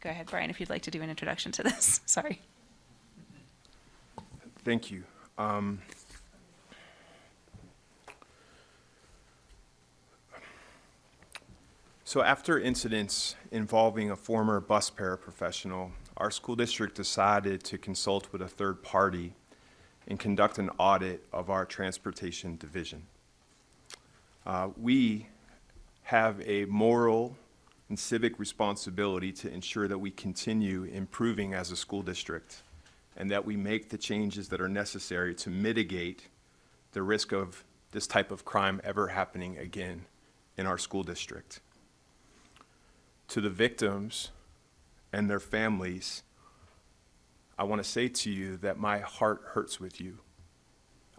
go ahead, Brian, if you'd like to do an introduction to this. Sorry. Thank you. So after incidents involving a former bus paraprofessional, our school district decided to consult with a third party and conduct an audit of our transportation division. We have a moral and civic responsibility to ensure that we continue improving as a school district and that we make the changes that are necessary to mitigate the risk of this type of crime ever happening again in our school district. To the victims and their families, I want to say to you that my heart hurts with you.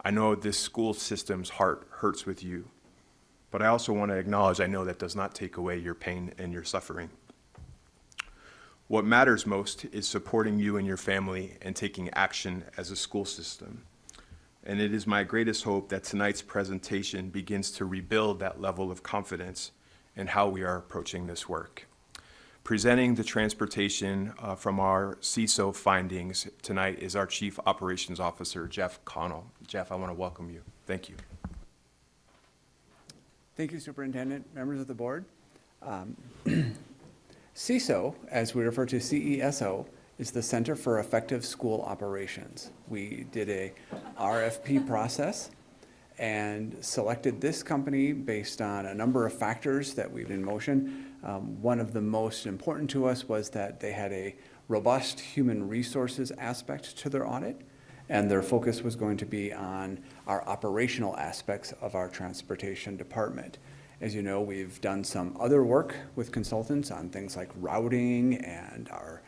I know this school system's heart hurts with you, but I also want to acknowledge I know that does not take away your pain and your suffering. What matters most is supporting you and your family and taking action as a school system. And it is my greatest hope that tonight's presentation begins to rebuild that level of confidence in how we are approaching this work. Presenting the transportation from our CESO findings tonight is our Chief Operations Officer, Jeff Connell. Jeff, I want to welcome you. Thank you. Thank you, Superintendent, members of the board. CESO, as we refer to CESO, is the Center for Effective School Operations. We did a RFP process and selected this company based on a number of factors that we've in motion. One of the most important to us was that they had a robust human resources aspect to their audit, and their focus was going to be on our operational aspects of our transportation department. As you know, we've done some other work with consultants on things like routing and our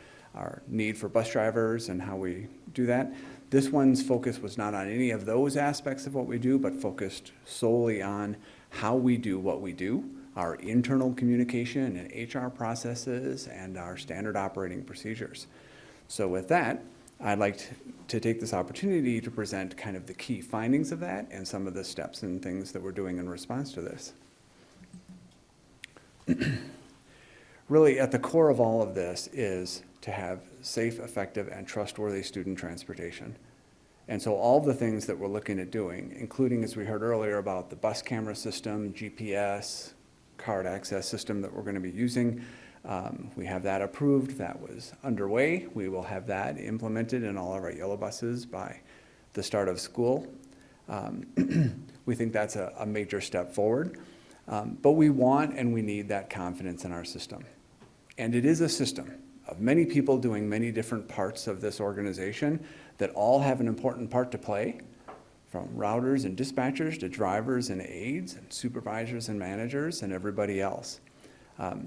need for bus drivers and how we do that. This one's focus was not on any of those aspects of what we do, but focused solely on how we do what we do, our internal communication and HR processes, and our standard operating procedures. So with that, I'd like to take this opportunity to present kind of the key findings of that and some of the steps and things that we're doing in response to this. Really, at the core of all of this is to have safe, effective, and trustworthy student transportation. And so all the things that we're looking at doing, including, as we heard earlier, about the bus camera system, GPS, card access system that we're going to be using, we have that approved. That was underway. We will have that implemented in all of our yellow buses by the start of school. We think that's a major step forward. But we want and we need that confidence in our system. And it is a system of many people doing many different parts of this organization that all have an important part to play, from routers and dispatchers to drivers and aides and supervisors and managers and everybody else.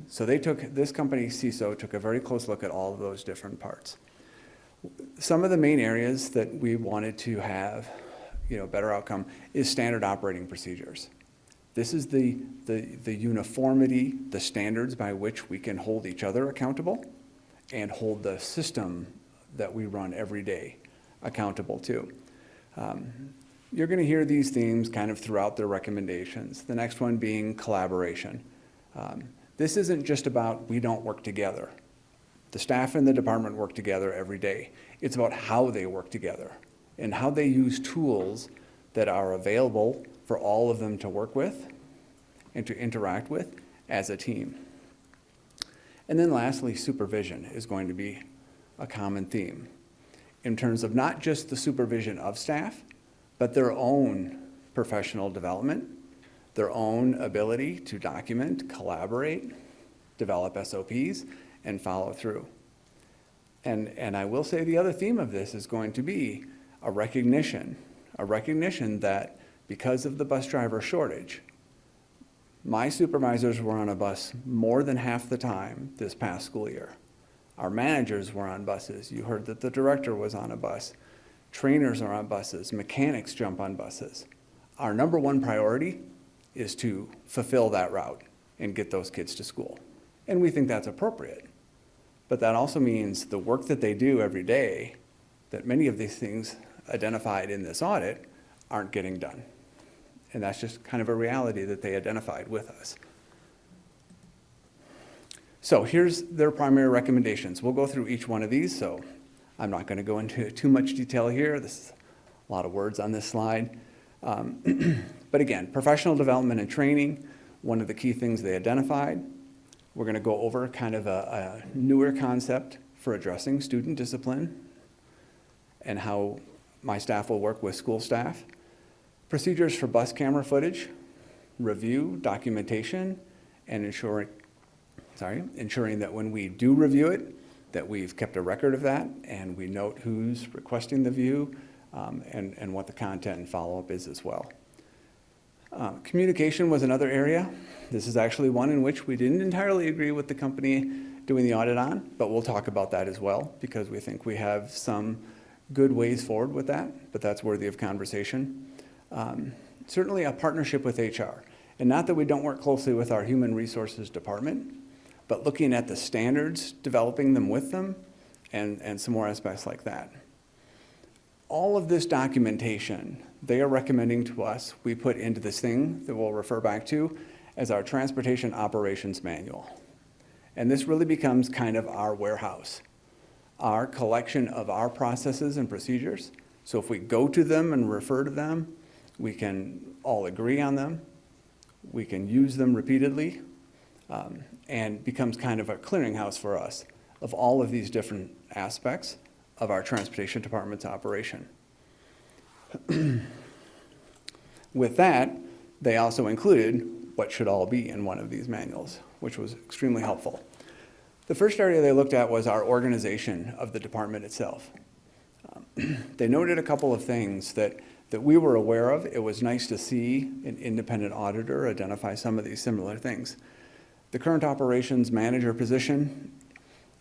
So this company, CESO, took a very close look at all of those different parts. Some of the main areas that we wanted to have, better outcome is standard operating procedures. This is the uniformity, the standards by which we can hold each other accountable and hold the system that we run every day accountable to. You're going to hear these themes kind of throughout their recommendations. The next one being collaboration. This isn't just about we don't work together. The staff in the department work together every day. It's about how they work together and how they use tools that are available for all of them to work with and to interact with as a team. And then lastly, supervision is going to be a common theme in terms of not just the supervision of staff, but their own professional development, their own ability to document, collaborate, develop SOPs, and follow through. And I will say the other theme of this is going to be a recognition that because of the bus driver shortage, my supervisors were on a bus more than half the time this past school year. Our managers were on buses. You heard that the director was on a bus. Trainers are on buses. Mechanics jump on buses. Our number one priority is to fulfill that route and get those kids to school. And we think that's appropriate. But that also means the work that they do every day, that many of these things identified in this audit aren't getting done. And that's just kind of a reality that they identified with us. So here's their primary recommendations. We'll go through each one of these, so I'm not going to go into too much detail here. This is a lot of words on this slide. But again, professional development and training, one of the key things they identified. We're going to go over kind of a newer concept for addressing student discipline and how my staff will work with school staff. Procedures for bus camera footage, review, documentation, and ensuring that when we do review it, that we've kept a record of that and we note who's requesting the view and what the content and follow-up is as well. Communication was another area. This is actually one in which we didn't entirely agree with the company doing the audit on, but we'll talk about that as well because we think we have some good ways forward with that, but that's worthy of conversation. Certainly a partnership with HR. And not that we don't work closely with our human resources department, but looking at the standards, developing them with them, and some more aspects like that. All of this documentation, they are recommending to us, we put into this thing that we'll refer back to as our Transportation Operations Manual. And this really becomes kind of our warehouse, our collection of our processes and procedures. So if we go to them and refer to them, we can all agree on them, we can use them repeatedly, and becomes kind of a clearinghouse for us of all of these different aspects of our transportation department's operation. With that, they also included what should all be in one of these manuals, which was extremely helpful. The first area they looked at was our organization of the department itself. They noted a couple of things that we were aware of. It was nice to see an independent auditor identify some of these similar things. The current operations manager position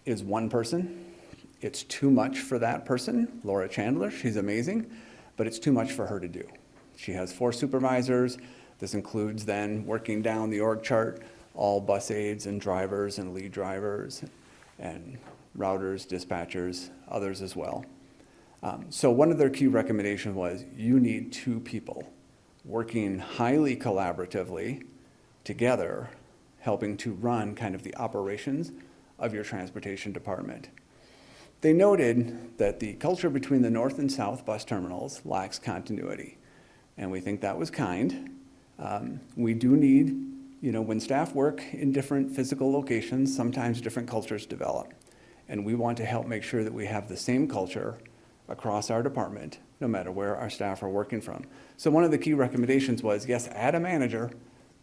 is one person. It's too much for that person, Laura Chandler. She's amazing, but it's too much for her to do. She has 4 supervisors. This includes then working down the org chart, all bus aides and drivers and lead drivers and routers, dispatchers, others as well. So one of their key recommendations was you need 2 people working highly collaboratively together, helping to run kind of the operations of your transportation department. They noted that the culture between the north and south bus terminals lacks continuity, and we think that was kind. We do need, when staff work in different physical locations, sometimes different cultures develop, and we want to help make sure that we have the same culture across our department, no matter where our staff are working from. So one of the key recommendations was, yes, add a manager.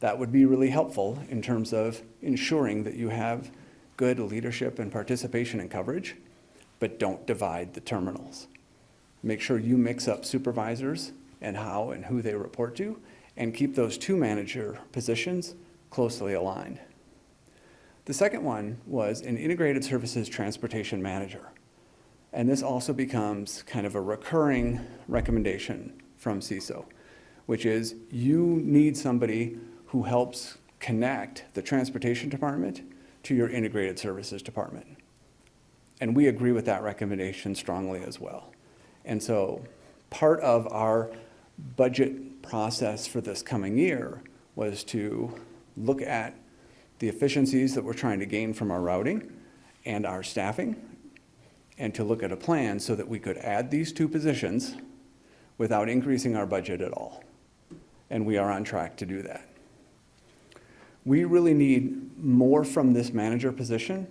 That would be really helpful in terms of ensuring that you have good leadership and participation and coverage, but don't divide the terminals. Make sure you mix up supervisors and how and who they report to, and keep those 2 manager positions closely aligned. The second one was an integrated services transportation manager. And this also becomes kind of a recurring recommendation from CESO, which is you need somebody who helps connect the transportation department to your integrated services department. And we agree with that recommendation strongly as well. And so part of our budget process for this coming year was to look at the efficiencies that we're trying to gain from our routing and our staffing, and to look at a plan so that we could add these 2 positions without increasing our budget at all. And we are on track to do that. We really need more from this manager position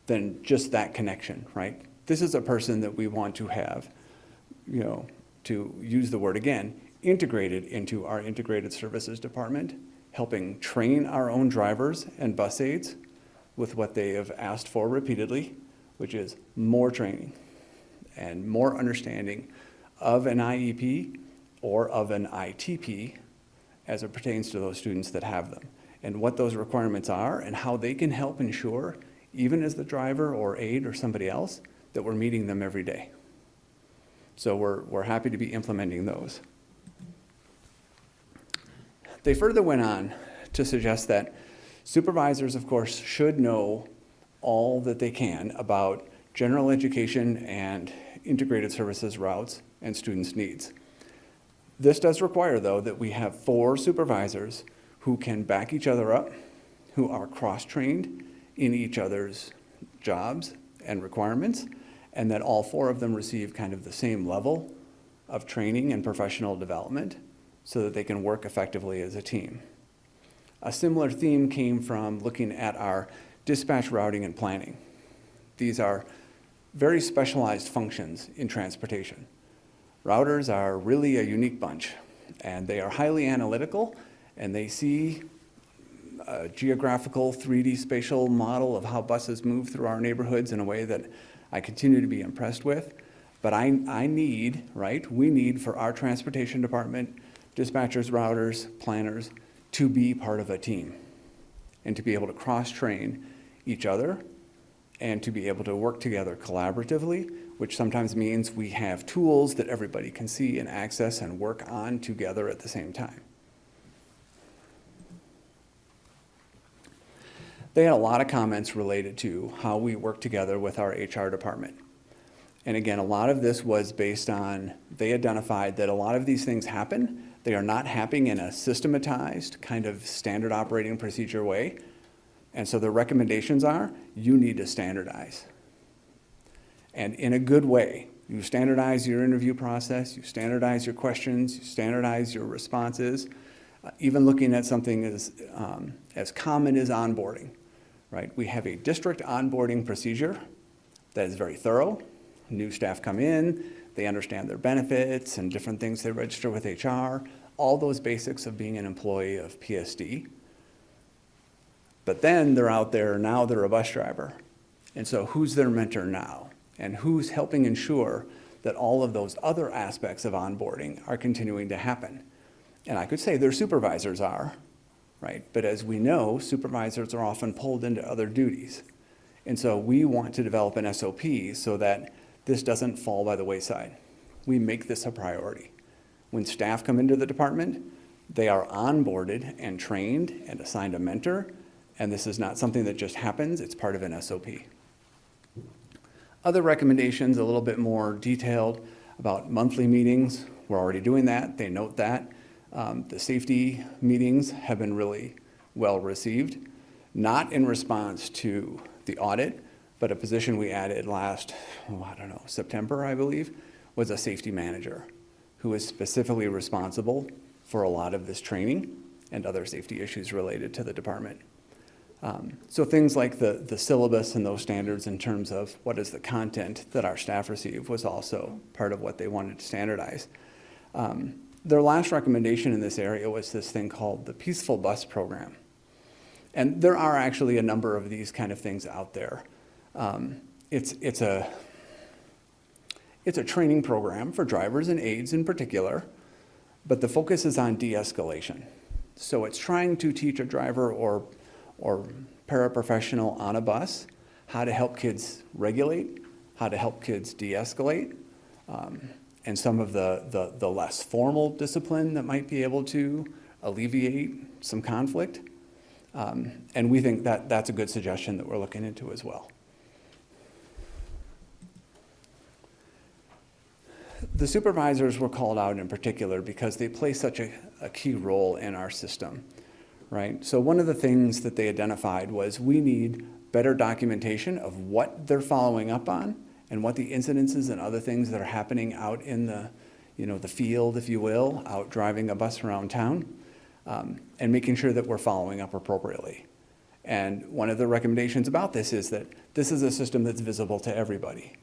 than just that connection, right? This is a person that we want to have, to use the word again, integrated into our integrated services department, helping train our own drivers and bus aides with what they have asked for repeatedly, which is more training and more understanding of an IEP or of an ITP as it pertains to those students that have them, and what those requirements are and how they can help ensure, even as the driver or aide or somebody else, that we're meeting them every day. So we're happy to be implementing those. They further went on to suggest that supervisors, of course, should know all that they can about general education and integrated services routes and students' needs. This does require, though, that we have 4 supervisors who can back each other up, who are cross-trained in each other's jobs and requirements, and that all 4 of them receive kind of the same level of training and professional development so that they can work effectively as a team. A similar theme came from looking at our dispatch routing and planning. These are very specialized functions in transportation. Routers are really a unique bunch, and they are highly analytical, and they see a geographical 3D spatial model of how buses move through our neighborhoods in a way that I continue to be impressed with. But I need, right, we need for our transportation department, dispatchers, routers, planners, to be part of a team and to be able to cross-train each other and to be able to work together collaboratively, which sometimes means we have tools that everybody can see and access and work on together at the same time. They had a lot of comments related to how we work together with our HR department. And again, a lot of this was based on, they identified that a lot of these things happen. They are not happening in a systematized kind of standard operating procedure way. And so the recommendations are, you need to standardize. And in a good way. You standardize your interview process, you standardize your questions, you standardize your responses, even looking at something as common as onboarding, right? We have a district onboarding procedure that is very thorough. New staff come in, they understand their benefits and different things they register with HR, all those basics of being an employee of PSD. But then they're out there, now they're a bus driver. And so who's their mentor now? And who's helping ensure that all of those other aspects of onboarding are continuing to happen? And I could say their supervisors are, right? But as we know, supervisors are often pulled into other duties. And so we want to develop an SOP so that this doesn't fall by the wayside. We make this a priority. When staff come into the department, they are onboarded and trained and assigned a mentor, and this is not something that just happens, it's part of an SOP. Other recommendations, a little bit more detailed about monthly meetings. We're already doing that, they note that. The safety meetings have been really well received, not in response to the audit, but a position we added last, September, I believe, was a safety manager who is specifically responsible for a lot of this training and other safety issues related to the department. So things like the syllabus and those standards in terms of what is the content that our staff receive was also part of what they wanted to standardize. Their last recommendation in this area was this thing called the Peaceful Bus Program. And there are actually a number of these kind of things out there. It's a training program for drivers and aides in particular, but the focus is on de-escalation. So it's trying to teach a driver or paraprofessional on a bus how to help kids regulate, how to help kids de-escalate, and some of the less formal discipline that might be able to alleviate some conflict. And we think that that's a good suggestion that we're looking into as well. The supervisors were called out in particular because they play such a key role in our system, right? So one of the things that they identified was we need better documentation of what they're following up on and what the incidences and other things that are happening out in the field, if you will, out driving a bus around town, and making sure that we're following up appropriately. And one of the recommendations about this is that this is a system that's visible to everybody.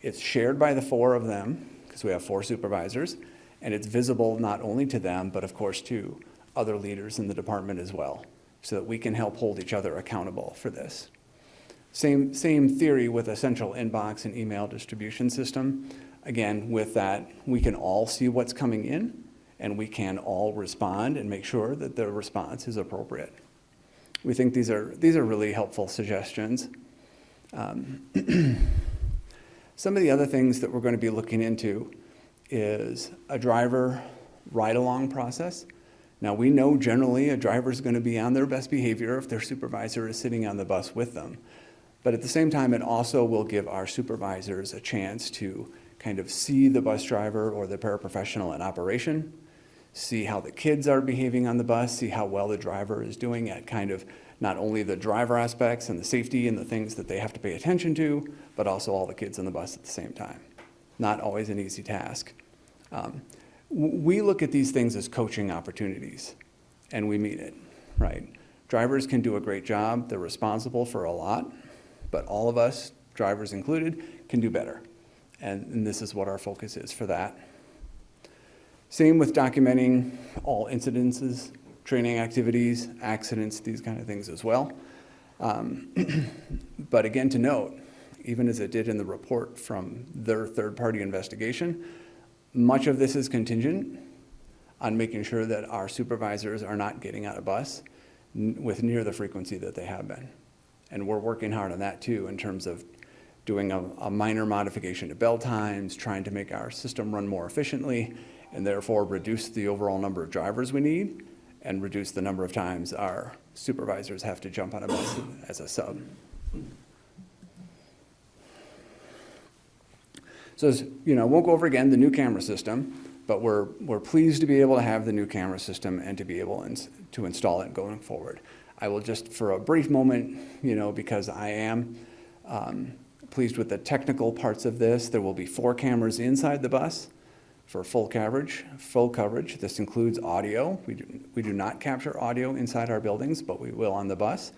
It's shared by the 4 of them, because we have 4 supervisors, and it's visible not only to them, but of course to other leaders in the department as well, so that we can help hold each other accountable for this. Same theory with a central inbox and email distribution system. Again, with that, we can all see what's coming in, and we can all respond and make sure that the response is appropriate. We think these are really helpful suggestions. Some of the other things that we're going to be looking into is a driver ride-along process. Now, we know generally a driver is going to be on their best behavior if their supervisor is sitting on the bus with them. But at the same time, it also will give our supervisors a chance to kind of see the bus driver or the paraprofessional in operation, see how the kids are behaving on the bus, see how well the driver is doing at kind of not only the driver aspects and the safety and the things that they have to pay attention to, but also all the kids in the bus at the same time. Not always an easy task. We look at these things as coaching opportunities, and we mean it, right? Drivers can do a great job. They're responsible for a lot, but all of us, drivers included, can do better. And this is what our focus is for that. Same with documenting all incidences, training activities, accidents, these kind of things as well. But again, to note, even as it did in the report from their third-party investigation, much of this is contingent on making sure that our supervisors are not getting on a bus with near the frequency that they have been. And we're working hard on that too, in terms of doing a minor modification to bell times, trying to make our system run more efficiently, and therefore reduce the overall number of drivers we need and reduce the number of times our supervisors have to jump on a bus as a sub. So, won't go over again the new camera system, but we're pleased to be able to have the new camera system and to be able to install it going forward. I will just, for a brief moment, because I am pleased with the technical parts of this, there will be 4 cameras inside the bus for full coverage. This includes audio. We do not capture audio inside our buildings, but we will on the bus.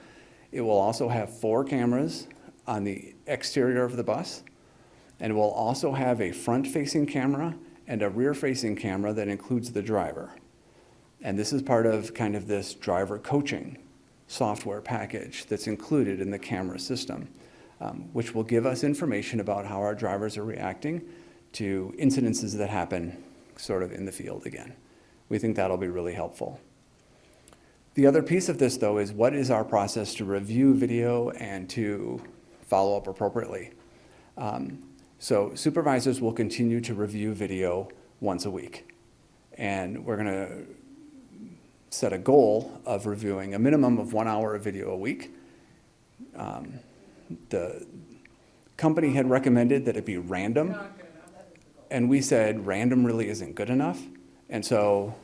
It will also have 4 cameras on the exterior of the bus. And we'll also have a front-facing camera and a rear-facing camera that includes the driver. And this is part of kind of this driver coaching software package that's included in the camera system, which will give us information about how our drivers are reacting to incidences that happen sort of in the field again. We think that'll be really helpful. The other piece of this, though, is what is our process to review video and to follow up appropriately? So supervisors will continue to review video once a week. And we're gonna set a goal of reviewing a minimum of 1 hour of video a week. The company had recommended that it be random. And we said random really isn't good enough. And so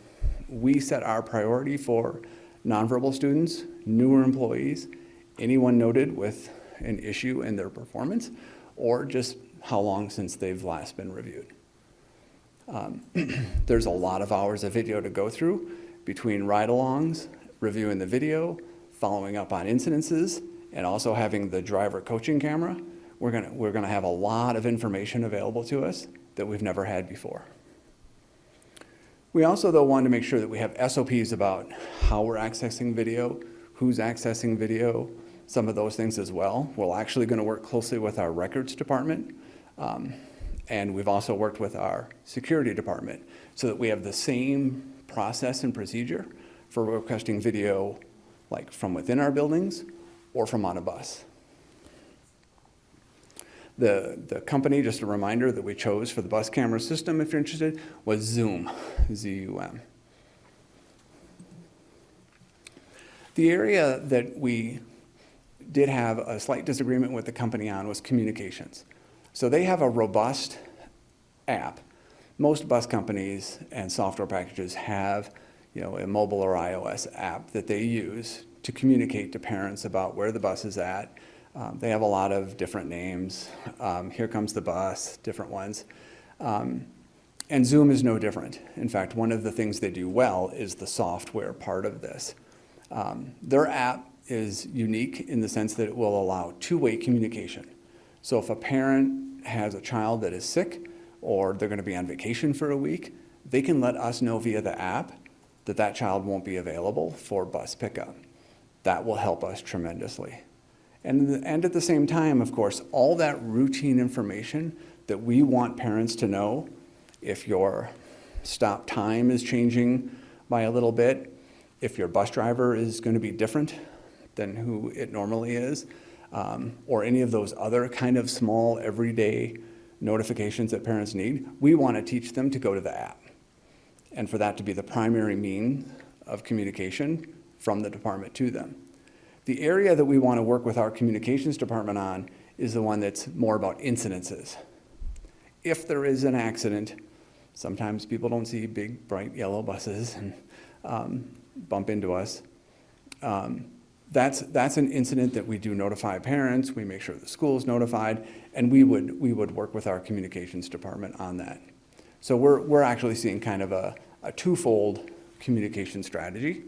we set our priority for nonverbal students, newer employees, anyone noted with an issue in their performance, or just how long since they've last been reviewed. There's a lot of hours of video to go through between ride-alongs, reviewing the video, following up on incidences, and also having the driver coaching camera. We're gonna have a lot of information available to us that we've never had before. We also, though, want to make sure that we have SOPs about how we're accessing video, who's accessing video, some of those things as well. We're actually going to work closely with our records department, and we've also worked with our security department so that we have the same process and procedure for requesting video, like from within our buildings or from on a bus. The company, just a reminder, that we chose for the bus camera system, if you're interested, was Zoom, Z-U-M. The area that we did have a slight disagreement with the company on was communications. So they have a robust app. Most bus companies and software packages have, a mobile or iOS app that they use to communicate to parents about where the bus is at. They have a lot of different names. Here comes the bus, different ones. And Zoom is no different. In fact, one of the things they do well is the software part of this. Their app is unique in the sense that it will allow two-way communication. So if a parent has a child that is sick or they're going to be on vacation for a week, they can let us know via the app that that child won't be available for bus pickup. That will help us tremendously. And at the same time, of course, all that routine information that we want parents to know, if your stop time is changing by a little bit, if your bus driver is going to be different than who it normally is, or any of those other kind of small everyday notifications that parents need, we want to teach them to go to the app. And for that to be the primary means of communication from the department to them. The area that we want to work with our communications department on is the one that's more about incidences. If there is an accident, sometimes people don't see big, bright yellow buses and bump into us. that's an incident that we do notify parents, we make sure the school is notified, and we would work with our communications department on that. So we're actually seeing kind of a twofold communication strategy.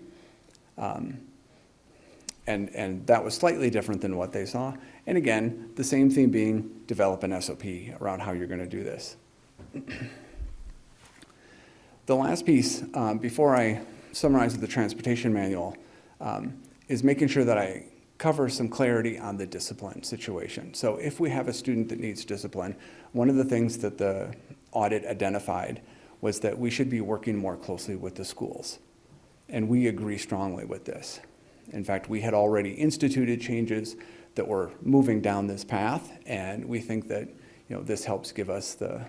And that was slightly different than what they saw. And again, the same theme being develop an SOP around how you're going to do this. The last piece, before I summarize the transportation manual, is making sure that I cover some clarity on the discipline situation. So if we have a student that needs discipline, one of the things that the audit identified was that we should be working more closely with the schools. And we agree strongly with this. In fact, we had already instituted changes that were moving down this path, and we think that this helps give us the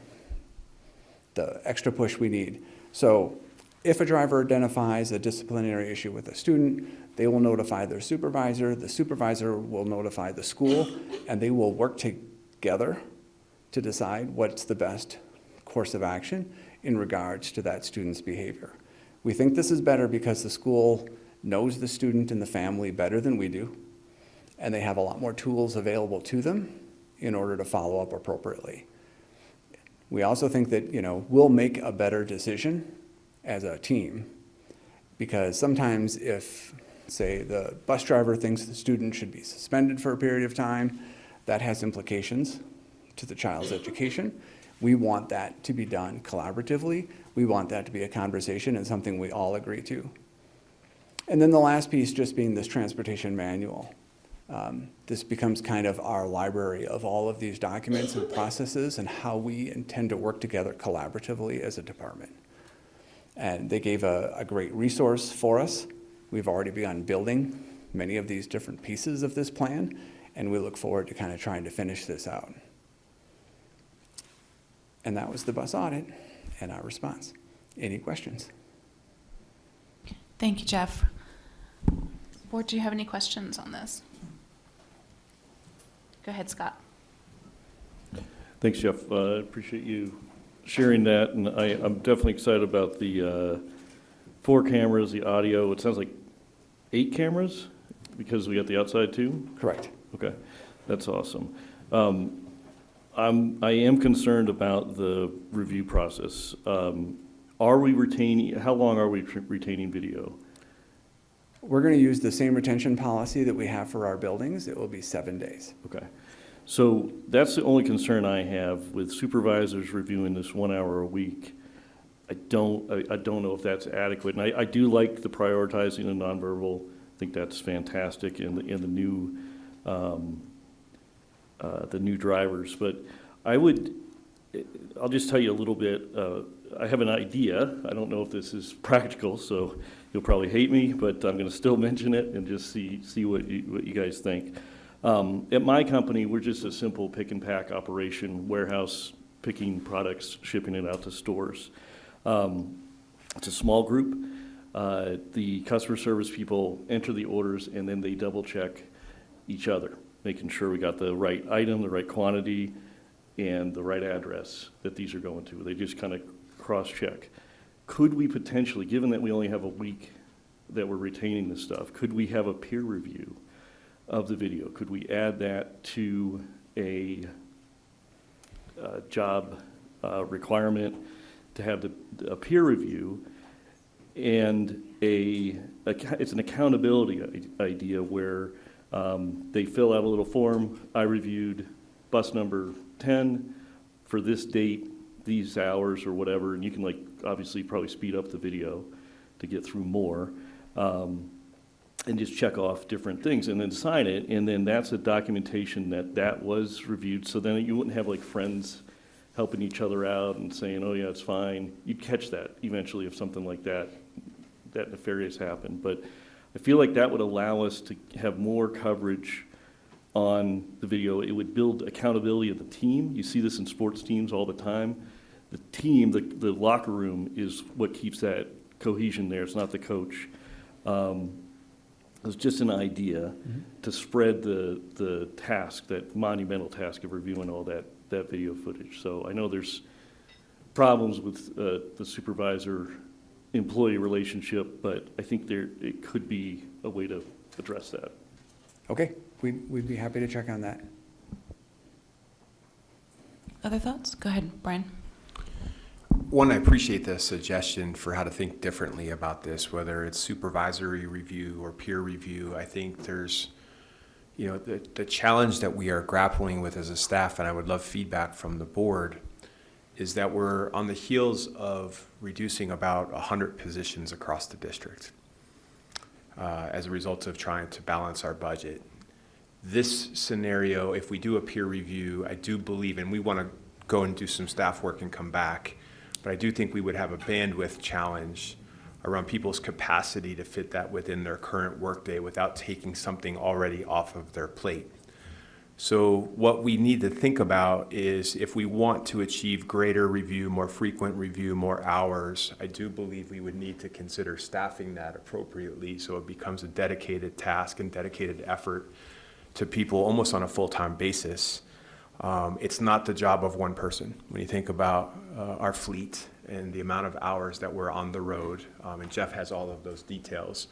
extra push we need. So if a driver identifies a disciplinary issue with a student, they will notify their supervisor, the supervisor will notify the school, and they will work together to decide what's the best course of action in regards to that student's behavior. We think this is better because the school knows the student and the family better than we do, and they have a lot more tools available to them in order to follow up appropriately. We also think that we'll make a better decision as a team, because sometimes if, say, the bus driver thinks the student should be suspended for a period of time, that has implications to the child's education. We want that to be done collaboratively. We want that to be a conversation and something we all agree to. And then the last piece just being this transportation manual. This becomes kind of our library of all of these documents and processes and how we intend to work together collaboratively as a department. And they gave a great resource for us. We've already begun building many of these different pieces of this plan, and we look forward to kind of trying to finish this out. And that was the bus audit and our response. Any questions? Thank you, Jeff. Board, do you have any questions on this? Go ahead, Scott. Thanks, Jeff. Appreciate you sharing that, and I'm definitely excited about the 4 cameras, the audio. It sounds like 8 cameras because we got the outside too? Correct. Okay, that's awesome. I am concerned about the review process. Are we retaining, how long are we retaining video? We're going to use the same retention policy that we have for our buildings. It will be 7 days. Okay. So that's the only concern I have with supervisors reviewing this 1 hour a week. I don't know if that's adequate. And I do like the prioritizing the nonverbal. I think that's fantastic in the new drivers. But I'll just tell you a little bit. I have an idea. I don't know if this is practical, so you'll probably hate me, but I'm going to still mention it and just see what you guys think. At my company, we're just a simple pick and pack operation, warehouse, picking products, shipping it out to stores. It's a small group. The customer service people enter the orders, and then they double check each other, making sure we got the right item, the right quantity, and the right address that these are going to. They just kind of cross-check. Could we potentially, given that we only have a week that we're retaining this stuff, could we have a peer review of the video? Could we add that to a job requirement to have a peer review, and it's an accountability idea where they fill out a little form. I reviewed bus number 10 for this date, these hours or whatever, and you can obviously probably speed up the video to get through more, and just check off different things and then sign it, and then that's a documentation that was reviewed, so then you wouldn't have friends helping each other out and saying, oh yeah, it's fine. You'd catch that eventually if something like that nefarious happened. But I feel like that would allow us to have more coverage on the video. It would build accountability of the team. You see this in sports teams all the time. The team, the locker room is what keeps that cohesion there. It's not the coach. It's just an idea to spread the task, that monumental task of reviewing all that video footage. So I know there's problems with the supervisor-employee relationship, but I think it could be a way to address that. Okay, we'd be happy to check on that. Other thoughts? Go ahead, Brian. One, I appreciate the suggestion for how to think differently about this, whether it's supervisory review or peer review. I think there's, the challenge that we are grappling with as a staff, and I would love feedback from the board, is that we're on the heels of reducing about 100 positions across the district as a result of trying to balance our budget. This scenario, if we do a peer review, I do believe, and we want to go and do some staff work and come back, but I do think we would have a bandwidth challenge around people's capacity to fit that within their current workday without taking something already off of their plate. So what we need to think about is if we want to achieve greater review, more frequent review, more hours, I do believe we would need to consider staffing that appropriately so it becomes a dedicated task and dedicated effort to people almost on a full-time basis. It's not the job of one person. When you think about our fleet and the amount of hours that we're on the road, and Jeff has all of those details.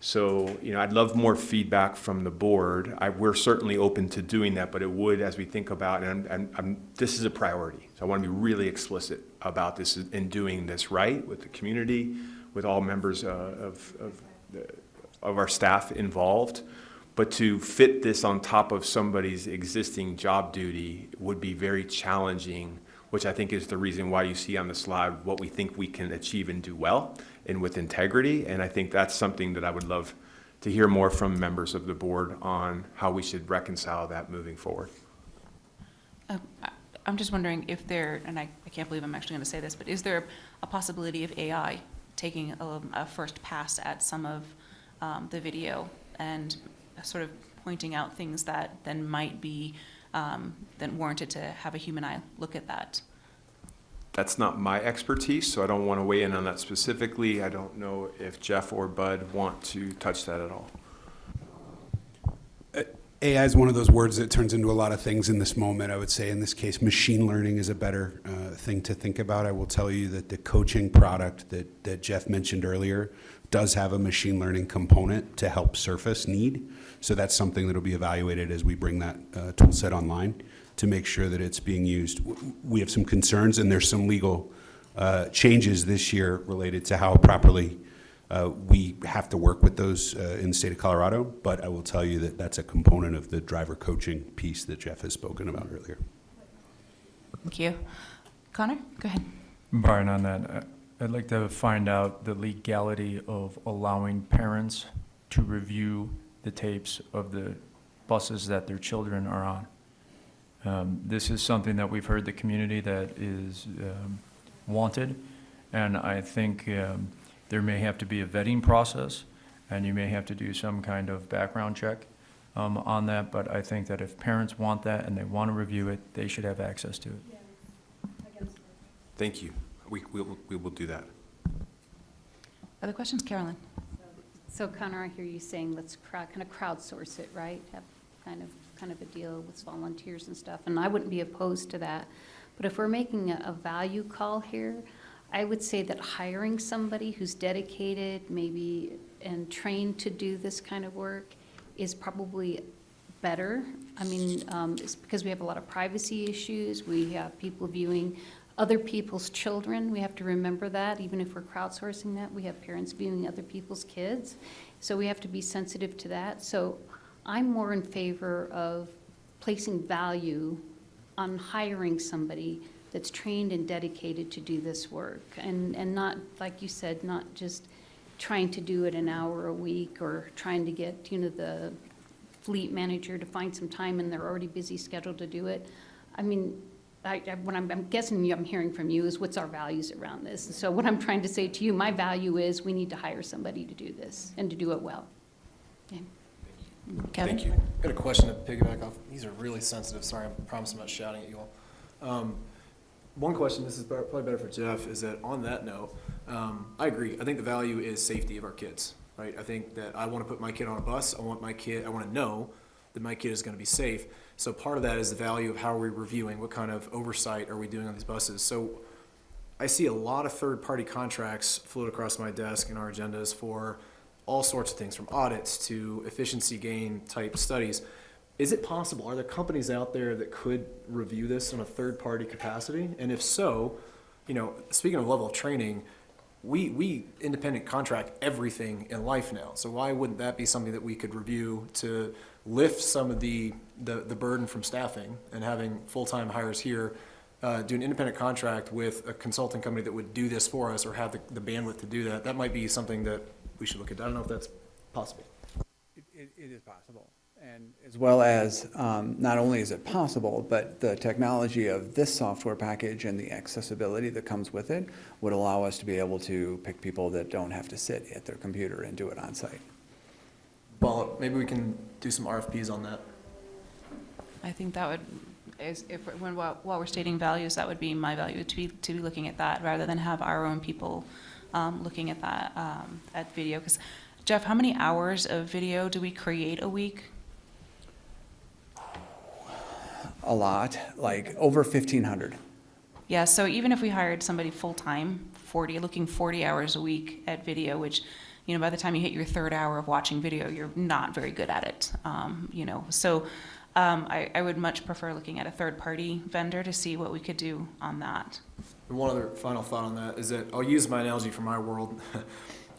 So, I'd love more feedback from the board. We're certainly open to doing that, but it would, as we think about, and this is a priority. So I want to be really explicit about this and doing this right with the community, with all members of our staff involved. But to fit this on top of somebody's existing job duty would be very challenging, which I think is the reason why you see on the slide what we think we can achieve and do well and with integrity. And I think that's something that I would love to hear more from members of the board on how we should reconcile that moving forward. I'm just wondering if there, and I can't believe I'm actually going to say this, but is there a possibility of AI taking a first pass at some of the video and sort of pointing out things that then might be then warranted to have a human eye look at that? That's not my expertise, so I don't want to weigh in on that specifically. I don't know if Jeff or Bud want to touch that at all. AI is one of those words that turns into a lot of things in this moment. I would say in this case, machine learning is a better thing to think about. I will tell you that the coaching product that Jeff mentioned earlier does have a machine learning component to help surface need. So that's something that will be evaluated as we bring that tool set online to make sure that it's being used. We have some concerns, and there's some legal changes this year related to how properly we have to work with those in the state of Colorado, but I will tell you that that's a component of the driver coaching piece that Jeff has spoken about earlier. Thank you. Connor, go ahead. Brian, on that, I'd like to find out the legality of allowing parents to review the tapes of the buses that their children are on. This is something that we've heard the community that is wanted, and I think there may have to be a vetting process, and you may have to do some kind of background check on that, but I think that if parents want that and they want to review it, they should have access to it. Thank you. We will do that. Other questions? Carolyn? So Connor, I hear you saying let's kind of crowdsource it, right? Have kind of a deal with volunteers and stuff, and I wouldn't be opposed to that. But if we're making a value call here, I would say that hiring somebody who's dedicated, maybe, and trained to do this kind of work is probably better. I mean, it's because we have a lot of privacy issues. We have people viewing other people's children. We have to remember that, even if we're crowdsourcing that, we have parents viewing other people's kids. So we have to be sensitive to that. So I'm more in favor of placing value on hiring somebody that's trained and dedicated to do this work. And not, like you said, not just trying to do it an hour a week or trying to get, the fleet manager to find some time in their already busy schedule to do it. I mean, what I'm guessing I'm hearing from you is what's our values around this. And so what I'm trying to say to you, my value is we need to hire somebody to do this and to do it well. Okay. Kevin? Thank you. I got a question to piggyback off. These are really sensitive. Sorry, I promise I'm not shouting at you all. One question, this is probably better for Jeff, is that on that note, I agree. I think the value is safety of our kids, right? I think that I want to put my kid on a bus. I want to know that my kid is going to be safe. So part of that is the value of how are we reviewing, what kind of oversight are we doing on these buses. So I see a lot of third-party contracts float across my desk in our agendas for all sorts of things, from audits to efficiency gain type studies. Is it possible? Are there companies out there that could review this in a third-party capacity? And if so, speaking of level of training, we independent contract everything in life now. So why wouldn't that be something that we could review to lift some of the burden from staffing and having full-time hires here, do an independent contract with a consulting company that would do this for us or have the bandwidth to do that? That might be something that we should look at. I don't know if that's possible. It is possible. And as well as, not only is it possible, but the technology of this software package and the accessibility that comes with it would allow us to be able to pick people that don't have to sit at their computer and do it on site. Well, maybe we can do some RFPs on that. I think that would, while we're stating values, that would be my value, to be looking at that, rather than have our own people looking at that, at video. Because, Jeff, how many hours of video do we create a week? A lot, like over 1,500. Yeah, so even if we hired somebody full-time, 40 hours a week at video, which, by the time you hit your third hour of watching video, you're not very good at it, So I would much prefer looking at a third-party vendor to see what we could do on that. And one other final thought on that is that I'll use my analogy from my world.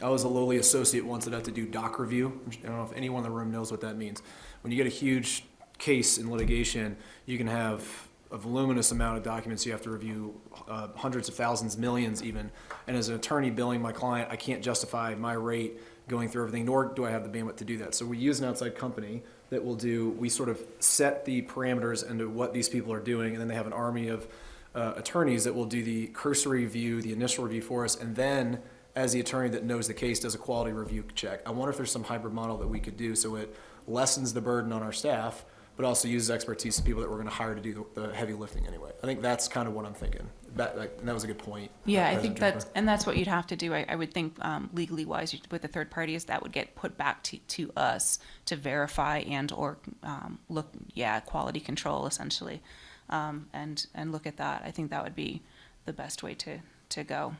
I was a lowly associate once that had to do doc review. I don't know if anyone in the room knows what that means. When you get a huge case in litigation, you can have a voluminous amount of documents you have to review, hundreds of thousands, millions even. And as an attorney billing my client, I can't justify my rate going through everything, nor do I have the bandwidth to do that. So we use an outside company that we sort of set the parameters into what these people are doing, and then they have an army of attorneys that will do the cursory review, the initial review for us, and then as the attorney that knows the case does a quality review check. I wonder if there's some hybrid model that we could do so it lessens the burden on our staff, but also uses expertise of people that we're going to hire to do the heavy lifting anyway. I think that's kind of what I'm thinking. And that was a good point. Yeah, I think that's what you'd have to do. I would think legally wise with the third parties, that would get put back to us to verify and or quality control essentially, and look at that. I think that would be the best way to go.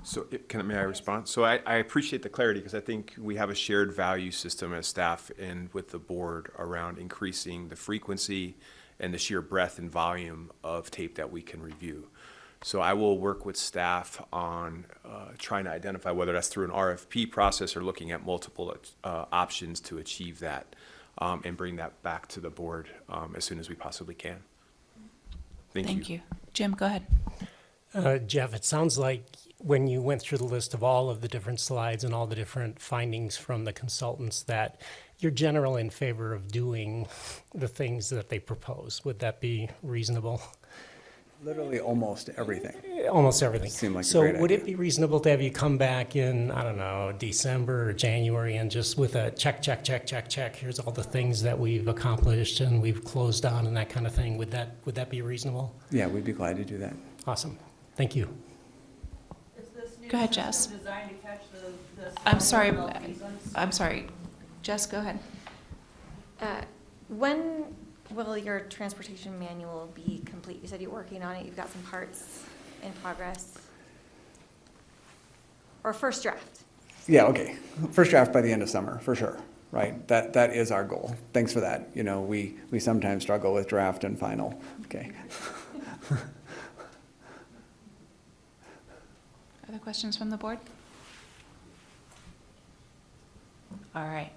So may I respond? So I appreciate the clarity because I think we have a shared value system as staff and with the board around increasing the frequency and the sheer breadth and volume of tape that we can review. So I will work with staff on trying to identify whether that's through an RFP process or looking at multiple options to achieve that and bring that back to the board as soon as we possibly can. Thank you. Jim, go ahead. Jeff, it sounds like when you went through the list of all of the different slides and all the different findings from the consultants that you're generally in favor of doing the things that they propose. Would that be reasonable? Literally almost everything. Almost everything. Seemed like a so great would idea. it be reasonable to have you come back in, I don't know, December or January and just with a check, here's all the things that we've accomplished and we've closed on and that kind of thing. Would that be reasonable? Yeah, we'd be glad to do that. Awesome. Thank you. Go ahead, Jess. Designed to catch the I'm sorry. malfeasance? I'm sorry. Jess, go ahead. When will your transportation manual be complete? You said you're working on it. You've got some parts in progress. Or first draft? Yeah, okay. First draft by the end of summer, for sure, right? That is our goal. Thanks for that. We sometimes struggle with draft and final. Okay. Other questions from the board? All right.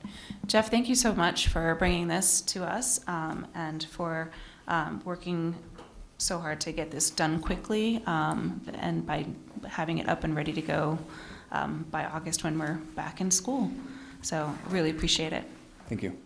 Jeff, thank you so much for bringing this to us and for working so hard to get this done quickly and by having it up and ready to go by August when we're back in school. So really appreciate it. Thank you.